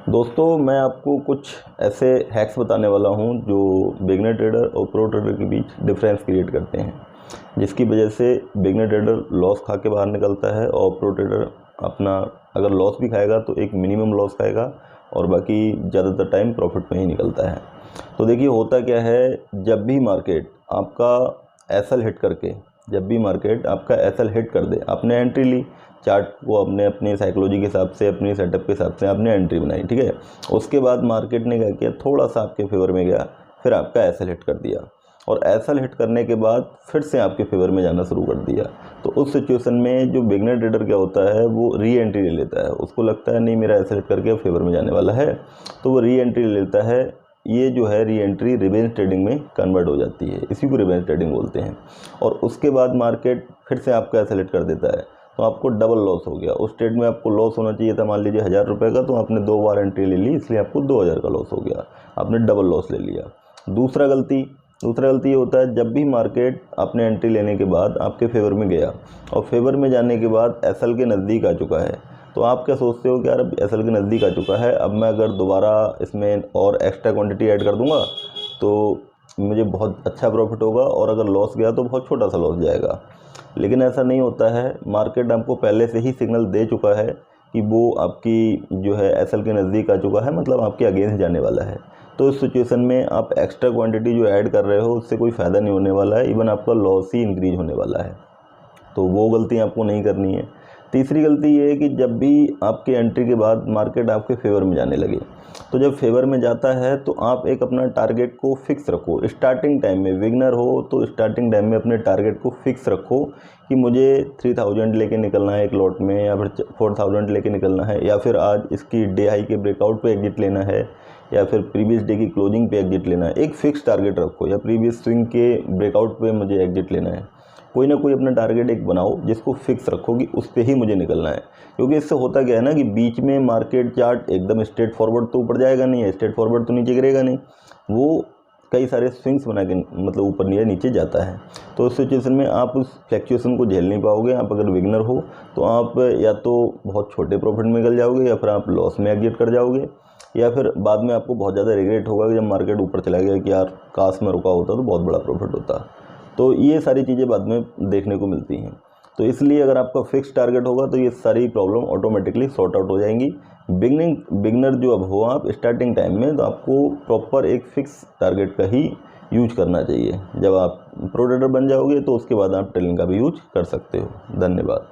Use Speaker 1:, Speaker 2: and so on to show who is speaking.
Speaker 1: दोस्तों, मैं आपको कुछ ऐसे हैक्स बताने वाला हूं जो बिगिनर ट्रेडर और प्रो ट्रेडर के बीच डिफरेंस क्रिएट करते हैं, जिसकी वजह से बिगिनर ट्रेडर लॉस खा के बाहर निकलता है और प्रो ट्रेडर अपना अगर लॉस भी खाएगा तो एक मिनिमम लॉस खाएगा और बाकी ज़्यादातर टाइम प्रॉफिट में ही निकलता है। तो देखिए होता क्या है, जब भी मार्केट आपका एसएल हिट करके जब भी मार्केट आपका एसएल हिट कर दे, आपने एंट्री ली, चार्ट को अपने अपनी साइकोलॉजी के हिसाब से, अपनी सेटअप के हिसाब से आपने एंट्री बनाई, ठीक है। उसके बाद मार्केट ने क्या किया, थोड़ा सा आपके फेवर में गया, फिर आपका एसएल हिट कर दिया और एसएल हिट करने के बाद फिर से आपके फेवर में जाना शुरू कर दिया। तो उस सिचुएशन में जो बिगिनर ट्रेडर क्या होता है, वो री एंट्री ले लेता है। उसको लगता है नहीं, मेरा एसएल हिट करके फेवर में जाने वाला है, तो वो री एंट्री ले लेता है। ये जो है री एंट्री रिवेंज ट्रेडिंग में कन्वर्ट हो जाती है, इसी को रिवेंज ट्रेडिंग बोलते हैं। और उसके बाद मार्केट फिर से आपको एसएल हिट कर देता है, तो आपको डबल लॉस हो गया। उस ट्रेड में आपको लॉस होना चाहिए था मान लीजिए 1000 रुपये का, तो आपने 2 बार एंट्री ले ली, इसलिए आपको 2000 का लॉस हो गया, आपने डबल लॉस ले लिया। दूसरा गलती ये होता है, जब भी मार्केट आपने एंट्री लेने के बाद आपके फेवर में गया और फेवर में जाने के बाद एसएल के नज़दीक आ चुका है, तो आप क्या सोचते हो कि यार अब एसएल के नज़दीक आ चुका है, अब मैं अगर दोबारा इसमें और एक्स्ट्रा क्वांटिटी ऐड कर दूंगा तो मुझे बहुत अच्छा प्रॉफिट होगा और अगर लॉस गया तो बहुत छोटा सा लॉस जाएगा। लेकिन ऐसा नहीं होता है। मार्केट आपको पहले से ही सिग्नल दे चुका है कि वो आपकी जो है एसएल के नज़दीक आ चुका है, मतलब आपके अगेंस्ट जाने वाला है। तो इस सिचुएशन में आप एक्स्ट्रा क्वांटिटी जो ऐड कर रहे हो उससे कोई फ़ायदा नहीं होने वाला है, इवन आपका लॉस ही इंक्रीज होने वाला है। तो वो गलती आपको नहीं करनी है। तीसरी गलती ये है कि जब भी आपके एंट्री के बाद मार्केट आपके फेवर में जाने लगे, तो जब फेवर में जाता है तो आप एक अपना टारगेट को फिक्स रखो। स्टार्टिंग टाइम में बिगनर हो तो स्टार्टिंग टाइम में अपने टारगेट को फिक्स रखो कि मुझे 3000 लेके निकलना है एक लॉट में, या फिर 4000 लेके निकलना है, या फिर आज इसकी डे हाई के ब्रेकआउट पे एग्जिट लेना है, या फिर प्रीवियस डे की क्लोजिंग पे एग्जिट लेना है। एक फिक्स टारगेट रखो, या प्रीवियस स्विंग के ब्रेकआउट पे मुझे एग्जिट लेना है। कोई ना कोई अपना टारगेट एक बनाओ जिसको फिक्स रखो कि उस पे ही मुझे निकलना है। क्योंकि इससे होता क्या है ना कि बीच में मार्केट चार्ट एकदम स्ट्रेट फॉरवर्ड तो ऊपर जाएगा नहीं है, स्ट्रेट फॉरवर्ड तो नीचे गिरेगा नहीं, वो कई सारे स्विंग्स बना के मतलब ऊपर या नीचे जाता है। तो उस सिचुएशन में आप उस फ्लैक्चुएशन को झेल नहीं पाओगे। आप अगर बिगनर हो तो आप या तो बहुत छोटे प्रॉफिट में निकल जाओगे, या फिर आप लॉस में एग्जिट कर जाओगे, या फिर बाद में आपको बहुत ज़्यादा रिग्रेट होगा कि जब मार्केट ऊपर चला गया कि यार काश में रुका होता तो बहुत बड़ा प्रॉफिट होता। तो ये सारी चीज़ें बाद में देखने को मिलती हैं। तो इसलिए अगर आपका फिक्स टारगेट होगा तो ये सारी प्रॉब्लम ऑटोमेटिकली सॉर्ट आउट हो जाएंगी। बिगनर जो अब हो आप स्टार्टिंग टाइम में, तो आपको प्रॉपर एक फिक्स टारगेट का ही यूज करना चाहिए। जब आप प्रो ट्रेडर बन जाओगे तो उसके बाद आप ट्रेडिंग का भी यूज कर सकते हो। धन्यवाद।